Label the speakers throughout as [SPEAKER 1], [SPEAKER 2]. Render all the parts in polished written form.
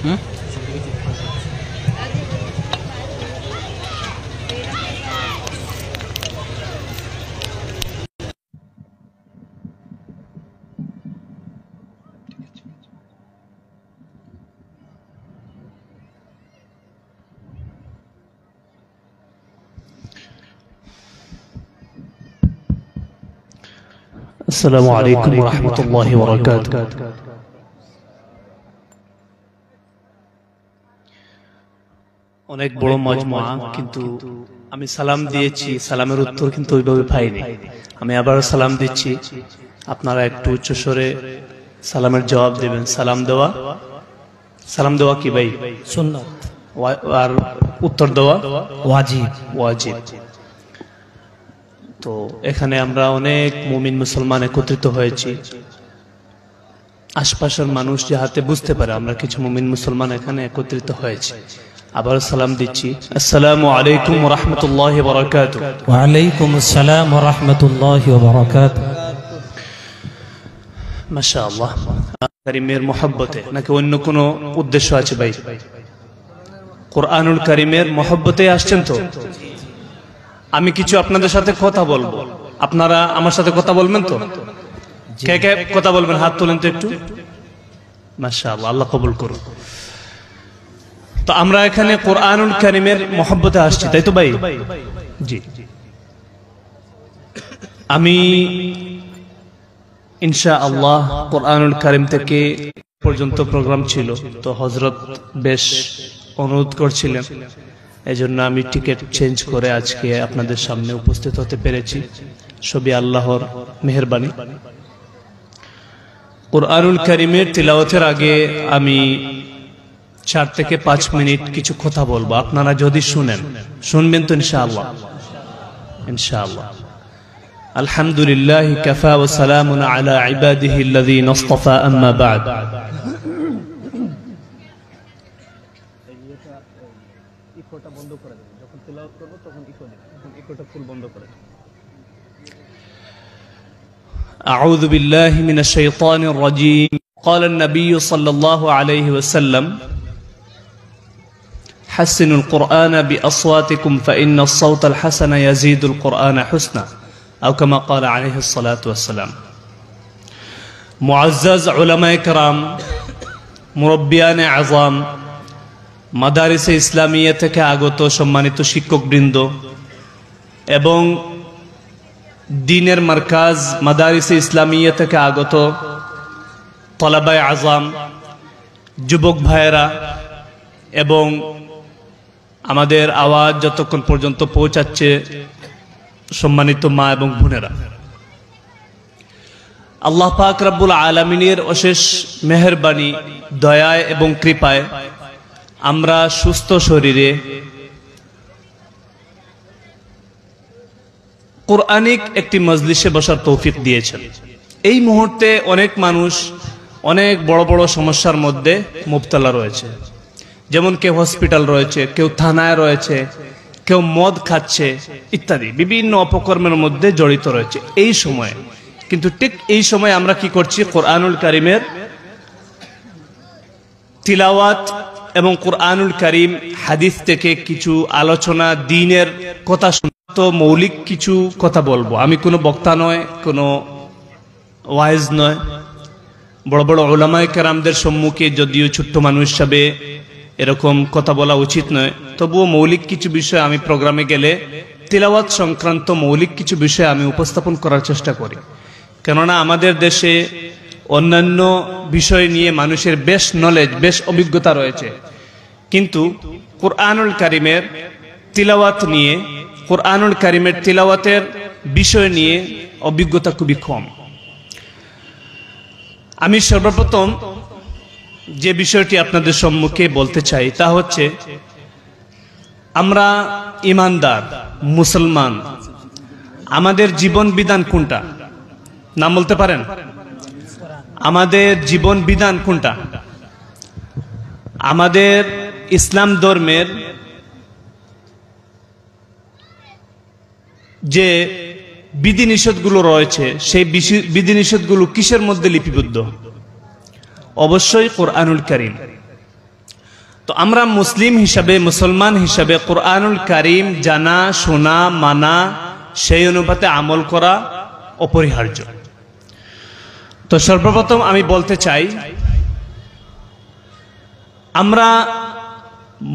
[SPEAKER 1] আসসালামু আলাইকুম ওয়া রাহমাতুল্লাহি ওয়া বারাকাতুহু। অনেক বড় মজমা, কিন্তু আমি সালাম দিয়েছি, সালামের উত্তর কিন্তু ওইভাবে পাইনি। আমি আবার সালাম দিচ্ছি, আপনারা একটু উচ্চস্বরে সালামের জবাব দেবেন। সালাম দেওয়া কি ভাই?
[SPEAKER 2] সুন্নাত।
[SPEAKER 1] আর উত্তর দেওয়া
[SPEAKER 2] ওয়াজিব।
[SPEAKER 1] ওয়াজিব। তো এখানে আমরা অনেক মুমিন মুসলমান একত্রিত হয়েছি। আশপাশের মানুষ যাহাতে বুঝতে পারে আমরা কিছু মুমিন মুসলমান এখানে একত্রিত হয়েছি। আবার সালাম দিচ্ছি, আসসালামু আলাইকুম ওয়া রাহমাতুল্লাহি ওয়া বারাকাতুহু।
[SPEAKER 2] ওয়া আলাইকুম আসসালাম ওয়া রাহমাতুল্লাহি ওয়া বারাকাতুহু।
[SPEAKER 1] মাশাআল্লাহ। কারীমের মহব্বতে নাকি অন্য কোনো উদ্দেশ্য আছে ভাই? কোরআনুল কারীমের মহব্বতে আসছেন তো? আমি কিছু আপনাদের সাথে কথা বলবো, আপনারা আমার সাথে কথা বলবেন তো? কে কে কথা বলবেন হাত তোলেন তো একটু। মাশাআল্লাহ, আল্লাহ কবুল করুন। তো আমরা এখানে কোরআনুল কারীমের মহব্বতে আসছি, তাই তো ভাই? জি। আমি ইনশাআল্লাহ কোরআনুল কারীম থেকে পর্যন্ত প্রোগ্রাম ছিল, তো হযরত বেশ অনুরোধ করছিলেন, এজন্য আমি টিকিট চেঞ্জ করে আজকে আপনাদের সামনে উপস্থিত হতে পেরেছি। সবই আল্লাহর মেহেরবানি। কোরআনুল কারীমের তিলাওয়াতের আগে আমি 4 থেকে 5 মিনিট কিছু কথা বলবো। আপনারা যদি শুনবেন তো ইনশাআল্লাহ? ইনশাআল্লাহ। আলহামদুলিল্লাহি কাফা ওয়া সালামুন আলা ইবাদিহি আল্লাযীনা ইসতাফা, আম্মা বা'দ। ইকোটা বন্ধ করে দেবেন, যখন তিলাওয়াত করব তখন ইকো দিবেন, তখন ইকোটা ফুল বন্ধ করে দেবেন। আউযু বিল্লাহি মিনাশ শাইতানির রাজীম। قال النبي صلى الله عليه وسلم حسنوا القرآن بأصواتكم فإن الصوت الحسن يزيد القرآن حسنا، أو كما قال عليه الصلاة والسلام। معزز علماء کرام، মুরব্বিয়ান আযম, মাদারিসে ইসলামিয়া থেকে আগত সম্মানিত শিক্ষকবৃন্দ এবং দ্বীনের মারকাজ মাদারিসে ইসলামিয়া থেকে আগত তলাবায়ে আযম, যুবক ভাইয়েরা এবং আমাদের আওয়াজ যতক্ষণ পর্যন্ত পৌঁছাচ্ছে সম্মানিত মা এবং বোনেরা, আল্লাহ পাক রব্বুল আলামিনের অশেষ মেহেরবানি, দয়ায় এবং কৃপায় আমরা সুস্থ শরীরে কোরআনিক একটি মজলিসে বসার তৌফিক দিয়েছেন। এই মুহূর্তে অনেক মানুষ অনেক বড় বড় সমস্যার মধ্যে মুবতলা রয়েছে, যেমন কেউ হসপিটাল রয়েছে, কেউ থানায় রয়েছে, কেউ মদ খাচ্ছে ইত্যাদি বিভিন্ন অপকর্মের মধ্যে জড়িত রয়েছে এই সময়ে। কিন্তু ঠিক এই সময় আমরা কি করছি? কোরআনুল কারীমের তিলাওয়াত এবং কোরআনুল কারীম হাদিস থেকে কিছু আলোচনা, দ্বীনের কথা শুনতে মৌলিক কিছু কথা বলবো। আমি কোনো বক্তা নয়, কোনো ওয়াইজ নয়। বড় বড় উলামায়ে কেরামদের সম্মুখে যদিও ছোট্ট মানুষ হিসাবে এরকম কথা বলা উচিত নয়, তবুও মৌলিক কিছু বিষয় আমি প্রোগ্রামে গেলে তিলাওয়াত সংক্রান্ত মৌলিক কিছু বিষয় আমি উপস্থাপন করার চেষ্টা করি। কেননা আমাদের দেশে অন্যান্য বিষয় নিয়ে মানুষের বেশ নলেজ, বেশ অভিজ্ঞতা রয়েছে, কিন্তু কোরআনুল কারীমের তিলাওয়াত নিয়ে, কোরআনুল কারীমের তিলাওয়াতের বিষয় নিয়ে অভিজ্ঞতা খুবই কম। আমি সর্বপ্রথম যে বিষয়টি আপনাদের সম্মুখে বলতে চাই তা হচ্ছে, আমরা ইমানদার মুসলমান, আমাদের জীবন বিধান কোনটা? নাম বলতে পারেন? আমাদের জীবন বিধান কোনটা? আমাদের ইসলাম ধর্মের যে বিধিনিষেধগুলো রয়েছে, সেই বিধিনিষেধগুলো কিসের মধ্যে লিপিবদ্ধ? অবশ্যই কোরআনুল কারীম। তো আমরা মুসলিম হিসাবে, মুসলমান হিসাবে কুরআনুল কারীম জানা, শোনা, মানা, সেই অনুপাতে আমল করা অপরিহার্য। তো সর্বপ্রথম আমি বলতে চাই, আমরা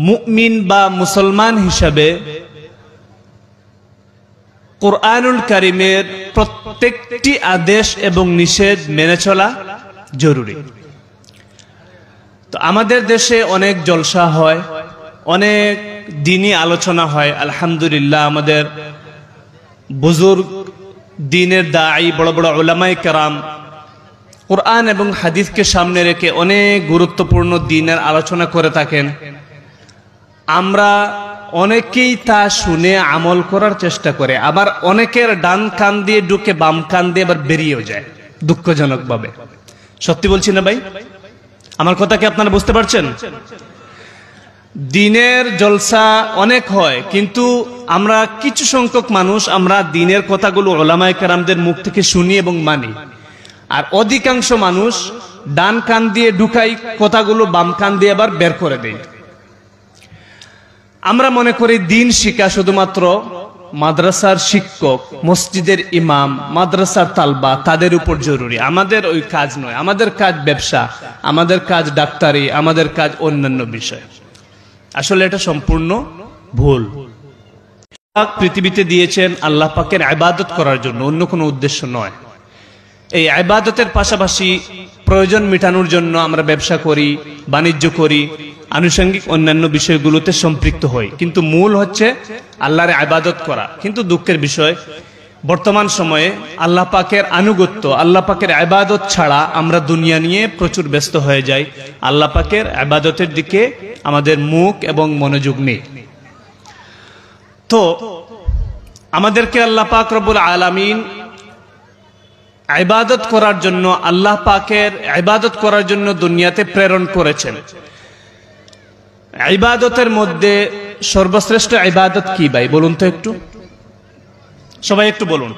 [SPEAKER 1] মুমিন বা মুসলমান হিসাবে কুরআনুল কারীমের প্রত্যেকটি আদেশ এবং নিষেধ মেনে চলা জরুরি। তো আমাদের দেশে অনেক জলসা হয়, অনেক দ্বীনি আলোচনা হয়। আলহামদুলিল্লাহ, আমাদের বুজুর্গ দ্বীনের দাঈ, বড় বড় উলামায়ে কেরাম কুরআন এবং হাদিসকে সামনে রেখে অনেক গুরুত্বপূর্ণ দ্বীনের আলোচনা করে থাকেন। আমরা অনেকেই তা শুনে আমল করার চেষ্টা করে, আবার অনেকের ডান কান দিয়ে ঢুকে বাম কান দিয়ে আবার বেরিয়েও যায়, দুঃখজনকভাবে। সত্যি বলছি না ভাই? আমার কথা কি আপনারা বুঝতে পারছেন? দ্বীনের জলসা অনেক হয়, কিন্তু আমরা কিছু সংখ্যক মানুষ আমরা দ্বীনের কথাগুলো উলামায়ে কেরামদের মুখ থেকে শুনি এবং মানি, আর অধিকাংশ মানুষ ডান কান দিয়ে ঢুকাই কথাগুলো, বাম কান দিয়ে আবার বের করে দেয়। আমরা মনে করি দ্বীন শিক্ষা শুধুমাত্র মাদ্রাসার শিক্ষক, মসজিদের ইমাম, মাদ্রাসার তালবা তাদের উপর জরুরি। আমাদের ওই কাজ নয়। আমাদের কাজ ব্যবসা, আমাদের কাজ ডাক্তারি, আমাদের কাজ অন্যান্য বিষয়। আসলে এটা সম্পূর্ণ ভুল। পৃথিবীতে দিয়েছেন আল্লাহ পাকের ইবাদত করার জন্য, অন্য কোনো উদ্দেশ্য নয়। এই ইবাদতের পাশাপাশি প্রয়োজন মেটানোর জন্য আমরা ব্যবসা করি, বাণিজ্য করি, আনুষঙ্গিক অন্যান্য বিষয়গুলোতে সম্পৃক্ত হই, কিন্তু মূল হচ্ছে আল্লাহর ইবাদত করা। কিন্তু দুঃখের বিষয়, বর্তমান সময়ে আল্লাহ পাকের আনুগত্য, আল্লাহ পাকের ইবাদত ছাড়া আমরা দুনিয়া নিয়ে প্রচুর ব্যস্ত হয়ে যাই। আল্লাহ পাকের ইবাদতের দিকে আমাদের মুখ এবং মনোযোগ নেই। তো আমাদেরকে আল্লাহ পাক রব্বুল আলামিন ইবাদত করার জন্য, আল্লাহ পাকের ইবাদত করার জন্য দুনিয়াতে প্রেরণ করেছেন। ইবাদতের মধ্যে সর্বশ্রেষ্ঠ ইবাদত কি ভাই বলুন তো একটু, সবাই একটু বলুন।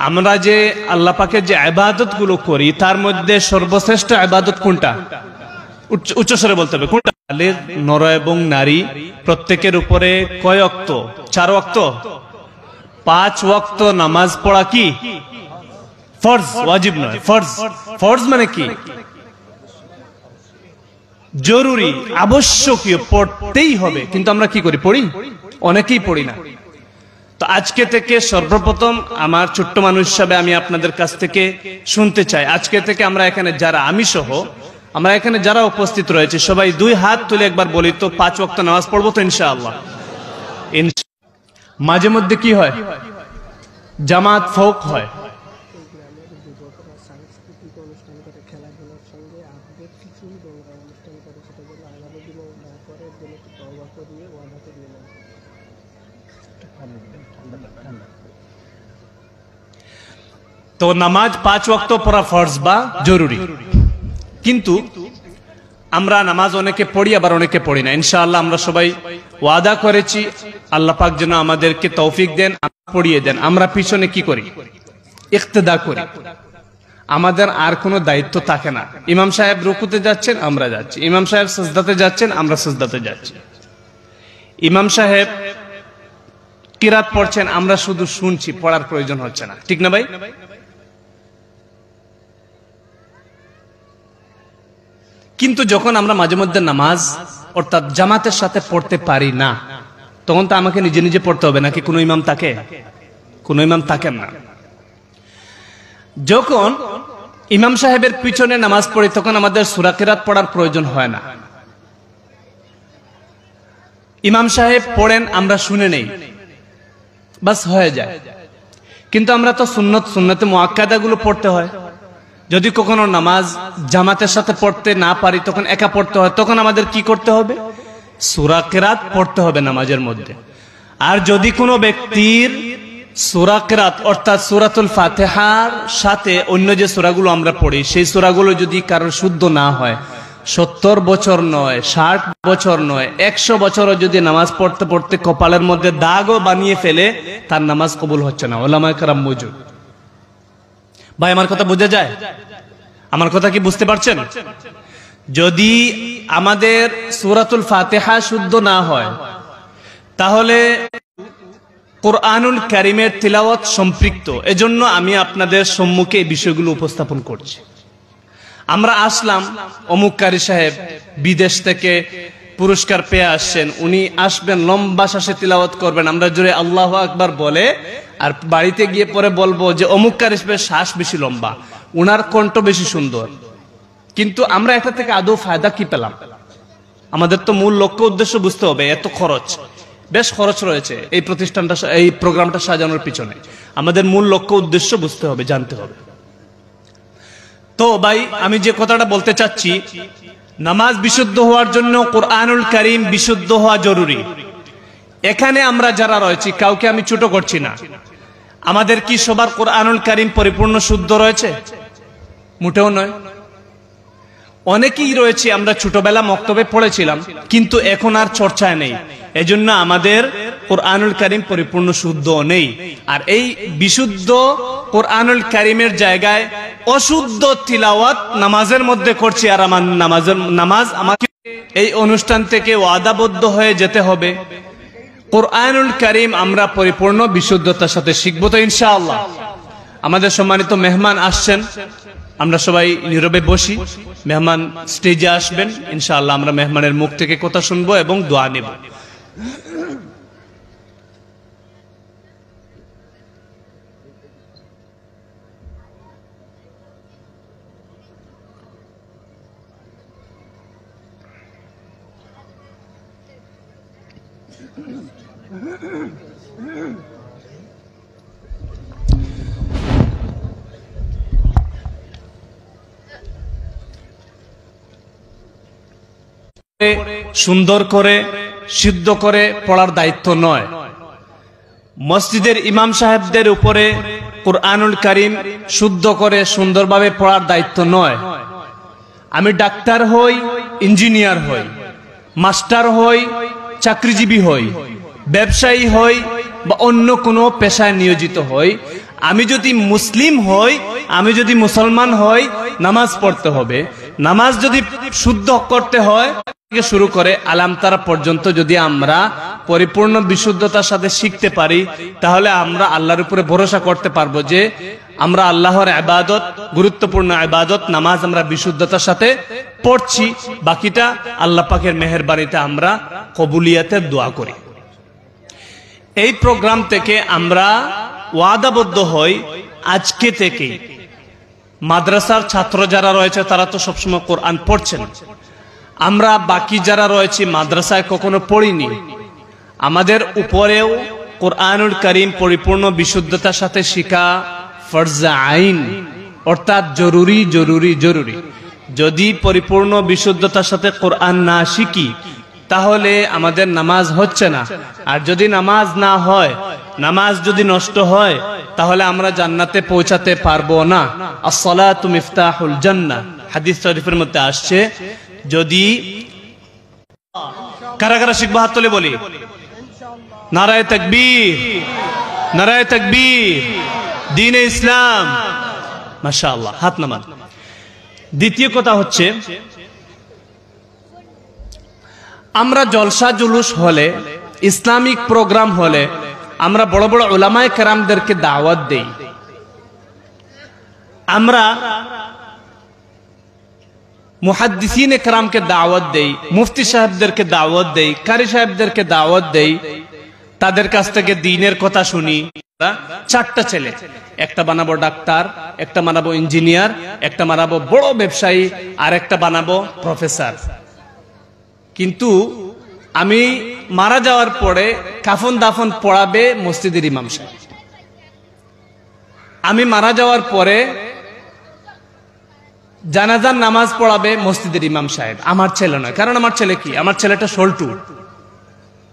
[SPEAKER 1] আমরা যে আল্লাহ পাকের যে ইবাদত গুলো করি তার মধ্যে সর্বশ্রেষ্ঠ ইবাদত কোনটা? উচ্চস্বরে বলতে হবে কোনটা? নর এবং নারী প্রত্যেকের উপরে কয় ওয়াক্ত? 4 ওয়াক্ত। 5 ওয়াক্ত নামাজ পড়া কি ফরজ, ওয়াজিব নয়, ফরজ। ফরজ মানে কি? জরুরি, আবশ্যকীয়, পড়তেই হবে। কিন্তু আমরা কি করি? পড়ি? অনেকেই পড়ি না। তো আজকে থেকে সর্বপ্রথম আমার ছোট্ট মানুষ হিসাবে আমি আপনাদের কাছ থেকে শুনতে চাই, আজকে থেকে আমরা এখানে যারা, আমি সহ আমরা এখানে যারা উপস্থিত রয়েছে সবাই 2 হাত তুলে একবার বলি তো 5 ওয়াক্ত নামাজ পড়বো তো ইনশাআল্লাহ। মাঝে মধ্যে কি হয়? জামাত ফৌক হয়। তো নামাজ 5 ওয়াক্ত পড়া ফরজ বা জরুরি, কিন্তু আমরা নামাজ অনেকে পড়ি আবার অনেকে পড়ি না। ইনশাআল্লাহ আমরা সবাই ওয়াদা করেছি আল্লাহ পাক যেন আমাদেরকে তৌফিক দেন, পড়িয়ে দেন। আমরা পিছনে কি করি? ইক্তেদা করি। আমাদের আর কোনো দায়িত্ব থাকে না। ইমাম সাহেব রুকুতে যাচ্ছেন, আমরা যাচ্ছি। ইমাম সাহেব সিজদাতে যাচ্ছেন, আমরা সিজদাতে যাচ্ছি। ইমাম সাহেব কিরাত পড়ছেন, আমরা শুধু শুনছি, পড়ার প্রয়োজন হচ্ছে না। ঠিক না ভাই? কিন্তু যখন আমরা মাঝে মধ্যে নামাজ অর্থাৎ জামাতের সাথে পড়তে পারি না, তখন তো আমাকে নিজে নিজে পড়তে হবে, নাকি কোনো ইমাম থাকে? কোনো ইমাম থাকেন না। যখন ইমাম সাহেবের পিছনে নামাজ পড়ি তখন আমাদের সূরা কিরাত পড়ার প্রয়োজন হয় না। ইমাম সাহেব পড়েন, আমরা শুনে নেই, বাস হয়ে যায়। কিন্তু আমরা তো সুন্নতে মুআক্কাদা গুলো পড়তে হয়। যদি কখনো নামাজ জামাতের সাথে পড়তে না পারি, তখন একা পড়তে হয়, তখন আমাদের কি করতে হবে? সূরা কিরাত পড়তে হবে নামাজের মধ্যে। আর যদি কোনো ব্যক্তির সূরা কিরাত অর্থাৎ সূরাতুল ফাতিহার সাথে অন্য যে সূরাগুলো আমরা পড়ি সেই সূরাগুলো যদি কারোর শুদ্ধ না হয়, 70 বছর নয়, 60 বছর নয়, 100 বছরও যদি নামাজ পড়তে পড়তে কপালের মধ্যে দাগও বানিয়ে ফেলে, তার নামাজ কবুল হচ্ছে না। উলামায়ে কেরাম মওজুদ। ভাই আমার কথা বোঝা যায়? আমার কথা কি বুঝতে পারছেন? যদি আমাদের সূরাতুল ফাতিহা শুদ্ধ না হয় তাহলে কোরআনুল কারীমের তিলাওয়াত সম্পৃক্ত। এজন্য আমি আপনাদের সম্মুখে এই বিষয়গুলো উপস্থাপন করছি। আমরা আসলাম, অমুক কারি সাহেব বিদেশ থেকে পুরস্কার পেয়ে আসছেন, উনি আসবেন, লম্বা শ্বাসে তিলাওয়াত করবেন, আমরা জোরে আল্লাহু আকবার বলে আর বাড়িতে গিয়ে পরে বলবো যে অমুক কারি সাহেবের শ্বাস বেশি লম্বা, উনার কণ্ঠ বেশি সুন্দর। কিন্তু আমরা এটা থেকে আদৌ ফায়দা কি পেলাম? আমাদের তো মূল লক্ষ্য উদ্দেশ্য বুঝতে হবে। এত খরচ, বেশ খরচ রয়েছে এই প্রতিষ্ঠানটা, এই প্রোগ্রামটা সাজানোর পিছনে। আমাদের মূল লক্ষ্য উদ্দেশ্য বুঝতে হবে, জানতে হবে। তো ভাই, আমি যে কথাটা বলতে চাচ্ছি, নামাজ বিশুদ্ধ হওয়ার জন্য কোরআনুল কারীম বিশুদ্ধ হওয়া জরুরি। এখানে আমরা যারা রয়েছি কাউকে আমি ছোট করছি না। আমাদের কি সবার কোরআনুল কারীম পরিপূর্ণ শুদ্ধ রয়েছে? মোটেও নয়। অনেকেই রয়েছে আমরা ছোটবেলা মক্তবে পড়েছিলাম কিন্তু এখন আর চর্চায় নেই, এজন্য আমাদের কোরআনুল কারীম পরিপূর্ণ শুদ্ধ নেই। আর এই বিশুদ্ধ কোরআনুল কারীমের জায়গায় অশুদ্ধ তিলাওয়াত নামাজের মধ্যে করছি। আর আমার নামাজ আমাকে এই অনুষ্ঠান থেকে ওয়াদাবদ্ধ হয়ে যেতে হবে, কোরআনুল কারীম আমরা পরিপূর্ণ বিশুদ্ধতার সাথে শিখবো তো ইনশাআল্লাহ। আমাদের সম্মানিত মেহমান আসছেন, আমরা সবাই নীরবে বসি। মেহমান স্টেজে আসবেন, ইনশাআল্লাহ আমরা মেহমানের মুখ থেকে কথা শুনবো এবং দোয়া নেব। সুন্দর করে সিদ্ধ করে পড়ার দায়িত্ব নয়। মসজিদের ইমাম সাহেবদের উপরে কোরআনুল কারীম শুদ্ধ করে সুন্দরভাবে পড়ার দায়িত্ব নয়। আমি ডাক্তার হই, ইঞ্জিনিয়ার হই, মাস্টার হই, চাকরিজীবী হই, ব্যবসায়ী হই বা অন্য কোনো পেশায় নিয়োজিত হই, আমি যদি মুসলিম হই, আমি যদি মুসলমান হই, নামাজ পড়তে হবে। নামাজ যদি শুদ্ধ করতে হয় থেকে শুরু করে আলামতারা পর্যন্ত যদি আমরা পরিপূর্ণ বিশুদ্ধতার সাথে শিখতে পারি, তাহলে আমরা আল্লাহর উপরে ভরসা করতে পারবো যে আমরা আল্লাহর ইবাদত, গুরুত্বপূর্ণ ইবাদত নামাজ আমরা বিশুদ্ধতার সাথে পড়ছি। বাকিটা আল্লাহ পাকের মেহেরবানিতে আমরা কবুলিয়াতের দোয়া করি। এই প্রোগ্রাম থেকে আমরা ওয়াদাবদ্ধ হই, আজকে থেকে মাদ্রাসার ছাত্র যারা রয়েছে তারা তো সবসময় কোরআন পড়ছেন, আমরা বাকি যারা রয়েছে মাদ্রাসায় কখনো পড়িনি, আমাদের উপরেও কোরআনুল কারীম পরিপূর্ণ বিশুদ্ধতার সাথে শিখা ফরজ আইন, অর্থাৎ জরুরি জরুরি জরুরি। যদি পরিপূর্ণ বিশুদ্ধতার সাথে কোরআন না শিখি তাহলে আমাদের নামাজ হচ্ছে না। আর যদি নামাজ না হয়, নামাজ যদি নষ্ট হয়, তাহলে আমরা জান্নাতে পৌঁছাতে পারবো না। আসসালাতু মিফতাহুল জান্নাহ, হাদিস শরীফের মধ্যে আসছে। যদি কারা কারা শিখবো হাত তুলে বলি নারায়ে তাকবীর, নারায়ে তাকবীর, দ্বীনে ইসলাম, মাশাআল্লাহ, হাত নামান। দ্বিতীয় কথা হচ্ছে, আমরা জলসা জুলুস হলে, ইসলামিক প্রোগ্রাম হলে আমরা বড় বড় উলামায়ে কেরামদেরকে দাওয়াত দেই। আমরা মুহাদ্দিসিনে কেরামকে দাওয়াত দেই, মুফতি সাহেবদেরকে দাওয়াত দেই, কারি সাহেবদেরকে দাওয়াত দেই, তাদের কাছ থেকে দ্বীনের কথা শুনি। চারটা ছেলে, একটা বানাবো ডাক্তার, একটা বানাবো ইঞ্জিনিয়ার, একটা বানাবো বড় ব্যবসায়ী, আর একটা বানাবো প্রফেসর। কিন্তু আমি মারা যাওয়ার পরে কাফন দাফন পড়াবে মসজিদের ইমাম সাহেব। আমি মারা যাওয়ার পরে জানাজার নামাজ পড়াবে মসজিদের ইমাম সাহেব, আমার ছেলে নয়। কারণ আমার ছেলে কি, আমার ছেলেটা সল্টু,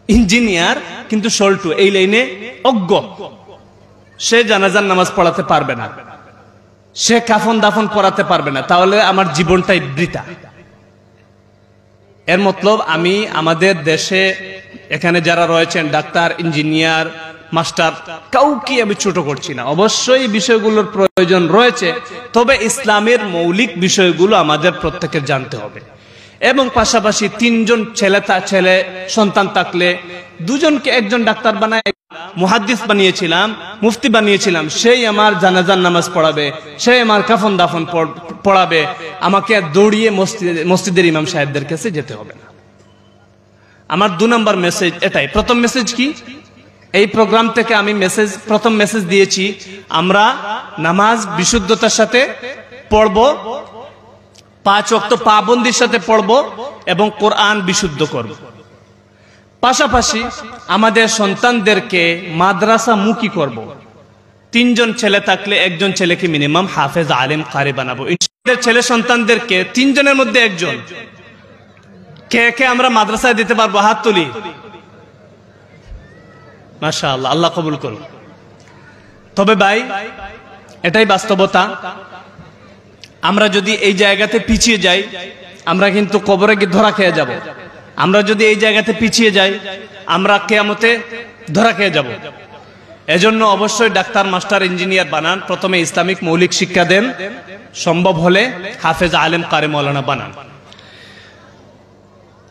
[SPEAKER 1] ইঞ্জিনিয়ার কিন্তু সল্টু, এই লাইনে অজ্ঞ, সে জানাজার নামাজ পড়াতে পারবে না, সে কাফন দাফন পড়াতে পারবে না, তাহলে আমার জীবনটাই বৃথা। এর মতলব আমি আমাদের দেশে এখানে যারা রয়েছেন ডাক্তার, ইঞ্জিনিয়ার, মাস্টার, কাউকে আমি ছোট করছি না। অবশ্যই বিষয়গুলোর প্রয়োজন রয়েছে, তবে ইসলামের মৌলিক বিষয়গুলো আমাদের প্রত্যেকের জানতে হবে। এবং পাশাপাশি 3 জন ছেলে সন্তান থাকলে 2 জনকে একজন ডাক্তার বানায়, মুহাদ্দিস বানিয়েছিলাম, মুফতি বানিয়েছিলাম, সেই আমার জানাজার নামাজ পড়াবে, সেই আমার কাফন দাফন পড়াবে, আমাকে দৌড়িয়ে মসজিদের ইমাম সাহেবদের কাছে যেতে হবে না। আমার 2 নম্বর মেসেজ এটাই। প্রথম মেসেজ কি? এই প্রোগ্রাম থেকে আমি প্রথম মেসেজ দিয়েছি, আমরা নামাজ বিশুদ্ধতার সাথে পড়ব, 5 ওয়াক্ত পাবন্দির সাথে পড়ব এবং কোরআন বিশুদ্ধ করব। পাশাপাশি আমাদের সন্তানদেরকে মাদ্রাসা মুখী করব। 3 জন ছেলে থাকলে 1 জন ছেলেকে মিনিমাম হাফেজ আলেম কারি বানাবো। ছেলে সন্তানদেরকে 3 জনের মধ্যে 1 জন কে আমরা মাদ্রাসায় দিতে পারবো? হাত তুলি। মাশাআল্লাহ, আল্লাহ কবুল করুন। তবে ভাই, এটাই বাস্তবতা। আমরা যদি এই জায়গাতে পিছিয়ে যাই, আমরা কিন্তু কবরে গিয়ে ধরা খেয়ে যাব। আমরা যদি এই জায়গাতে পিছিয়ে যাই, আমরা কিয়ামতে ধরা খেয়ে যাব। এজন্য অবশ্যই ডাক্তার, মাস্টার, ইঞ্জিনিয়ার বানান, প্রথমে ইসলামিক মৌলিক শিক্ষা দেন, সম্ভব হলে হাফেজ আলেম কারি মাওলানা বানান।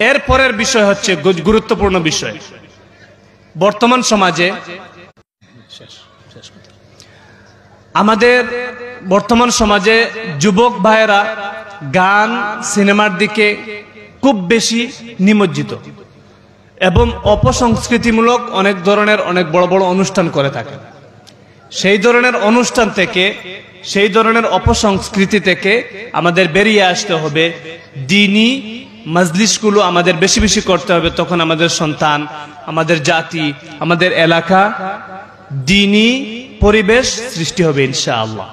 [SPEAKER 1] এর পরের বিষয় হচ্ছে গুরুত্বপূর্ণ বিষয়। বর্তমান সমাজে যুবক ভাইয়েরা গান, সিনেমার দিকে খুব বেশি নিমজ্জিত এবং অপসংস্কৃতিমূলক অনেক বড় বড় অনুষ্ঠান করে থাকে। সেই ধরনের অনুষ্ঠান থেকে, সেই ধরনের অপসংস্কৃতি থেকে আমাদের বেরিয়ে আসতে হবে। দ্বীনি মাজলিসগুলো আমাদের বেশি বেশি করতে হবে। তখন আমাদের সন্তান, আমাদের জাতি, আমাদের এলাকা দ্বীনি পরিবেশ সৃষ্টি হবে ইনশাআল্লাহ।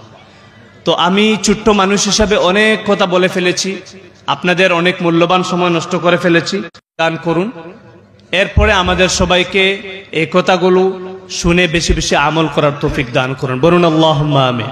[SPEAKER 1] তো আমি ছোট্ট মানুষ হিসাবে অনেক কথা বলে ফেলেছি, আপনাদের অনেক মূল্যবান সময় নষ্ট করে ফেলেছি। দান করুন। এরপরে আমাদের সবাইকে এই কথাগুলো শুনে বেশি বেশি আমল করার তৌফিক দান করুন। বলুন আল্লাহুম্মা আমিন।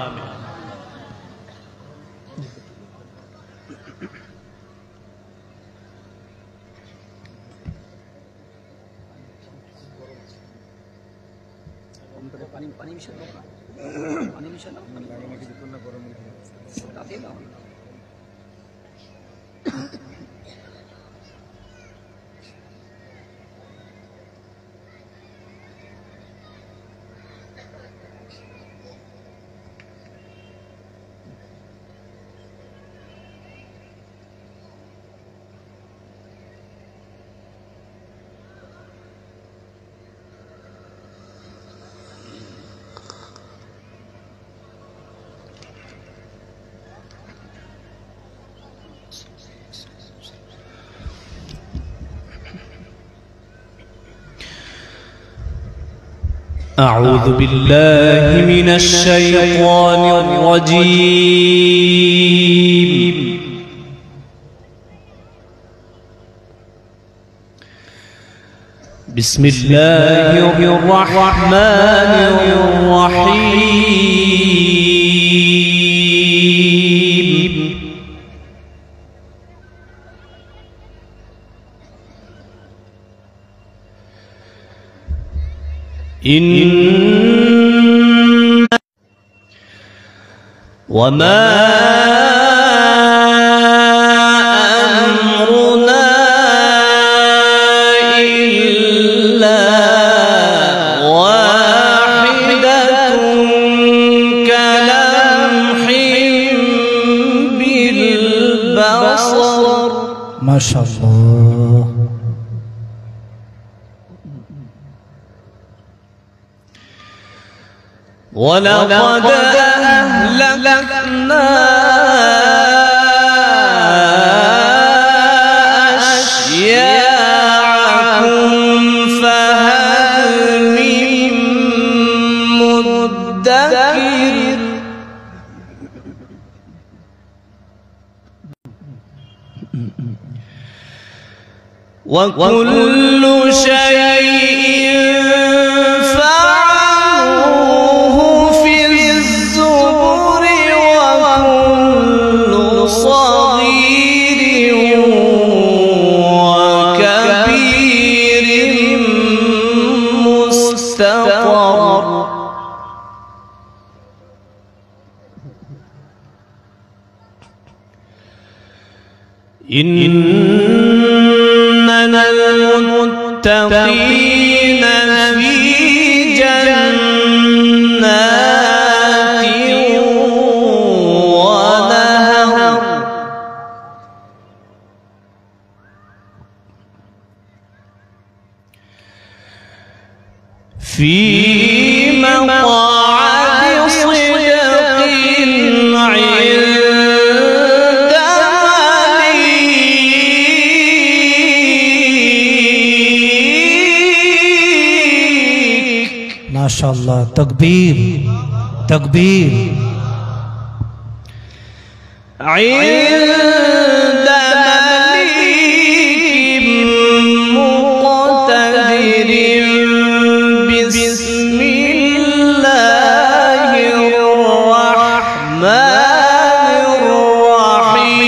[SPEAKER 1] أعوذ بالله من الشيطان الرجيم. بسم الله الرحمن الرحيم. وما أمرنا إلا واحدة كلمح بالبصر.
[SPEAKER 2] ما شاء الله.
[SPEAKER 1] ولقد أهلكنا أشياعكم فهل من مدكر. وكل شيء إن المتقين في جنات ونهر في مقعد صدق عند
[SPEAKER 2] ما شاء الله. تكبير تكبير.
[SPEAKER 1] عند مليك مقتدر بسم الله الرحمن الرحيم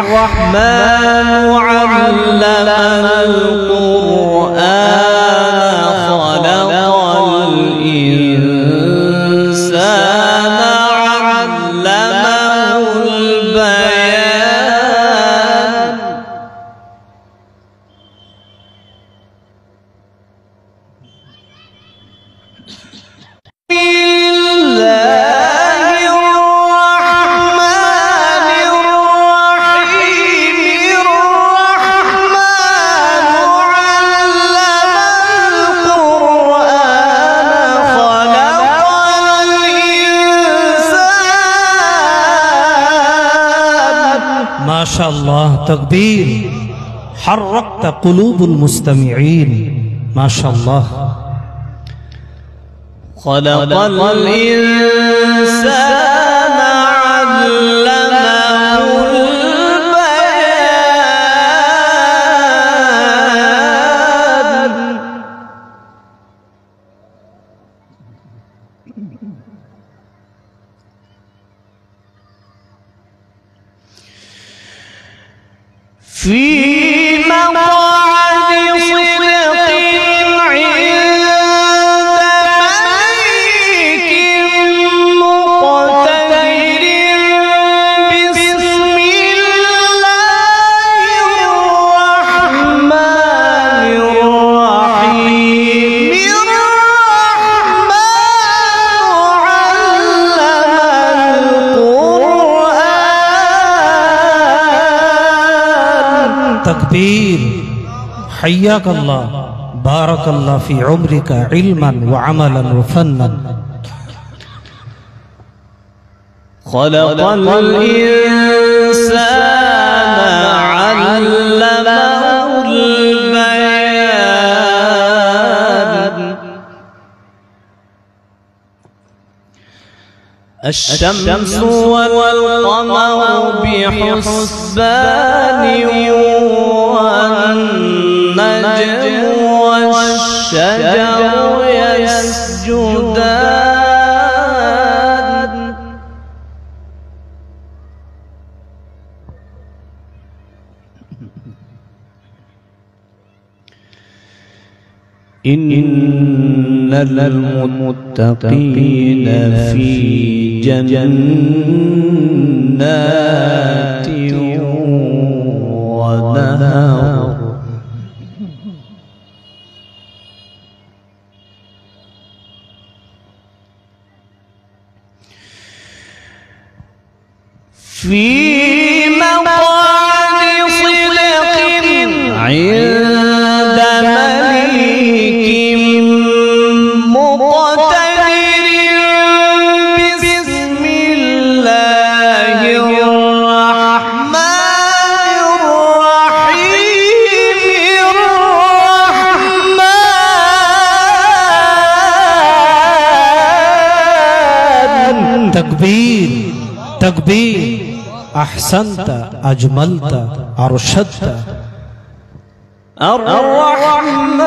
[SPEAKER 1] الرحمن علم القرآن خلق الإنسان علمه البيان
[SPEAKER 2] ما شاء الله. تكبير. حركت قلوب المستمعين. ما شاء الله.
[SPEAKER 1] خلق الإنسان علمه البيان في مقعد صدق عند مليك
[SPEAKER 2] تكبير. حياك الله. بارك الله في عمرك علما وعملا وفنا.
[SPEAKER 1] خلق الإنسان علمه البيان الشمس والقمر بحسبان والنجم والشجر يسجدان إن المتقين في جنات ونهر في مقعد صدق عند مليك مقتدر بسم الله الرحمن الرحيم الرحمن.
[SPEAKER 2] تكبير تكبير. أحسنت أجملت أرشدت.
[SPEAKER 1] الرحمن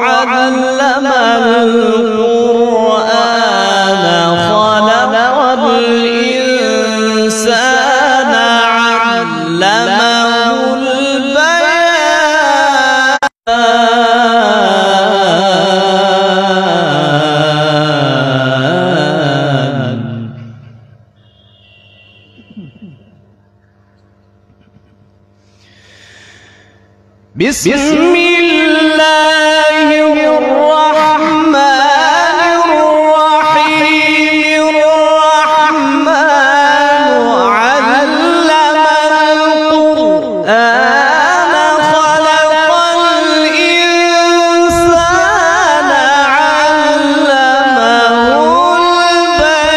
[SPEAKER 1] علم القرآن خلق الإنسان علمه بسم الله الرحمن الرحيم الرحمن علم القرآن خلق الإنسان علمه البيان.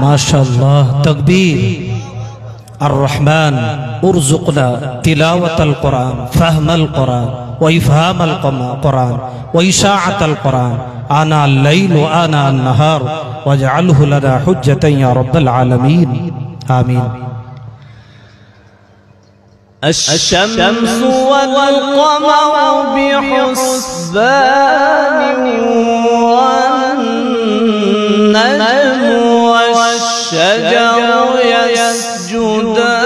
[SPEAKER 2] ما شاء الله. تكبير. الرحمن ارزقنا تلاوة القرآن، فهم القرآن، وإفهام القرآن، وإشاعة القرآن آناء الليل وآناء النهار، واجعله لنا حجة يا رب العالمين. آمين.
[SPEAKER 1] الشمس والقمر بحسبان والنجم والشجر يسجدان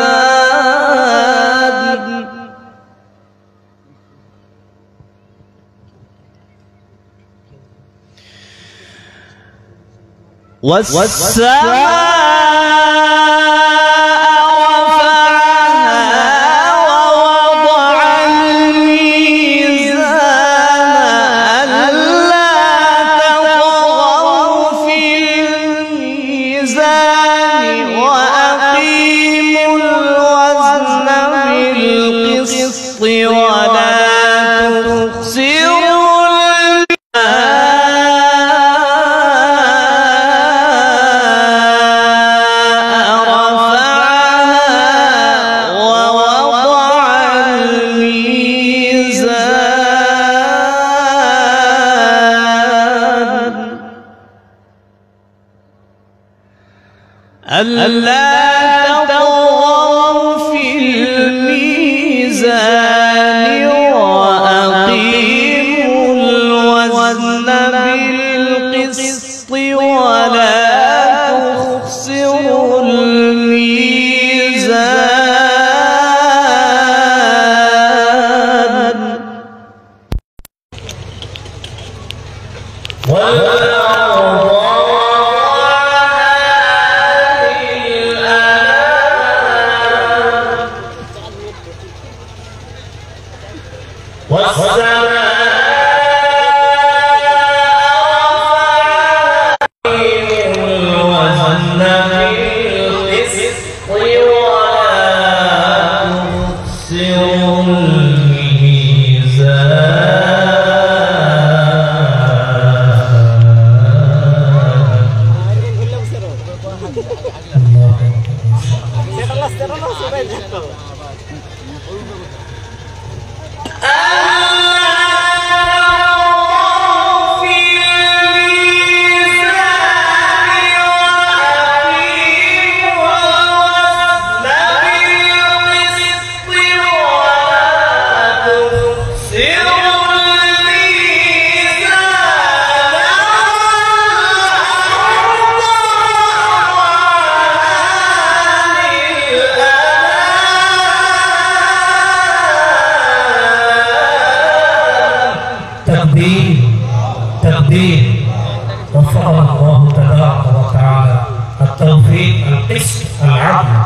[SPEAKER 1] ألا تطغوا في الميزان وأقيموا الوزن بالقسط ولا تخسروا الميزان.
[SPEAKER 2] تقدير وفقنا الله تبارك وتعالى التوفيق، القسط، العدل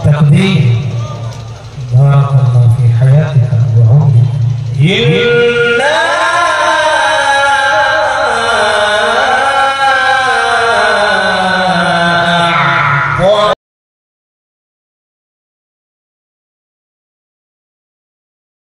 [SPEAKER 3] تقديم بارك الله في حياتك وعمرك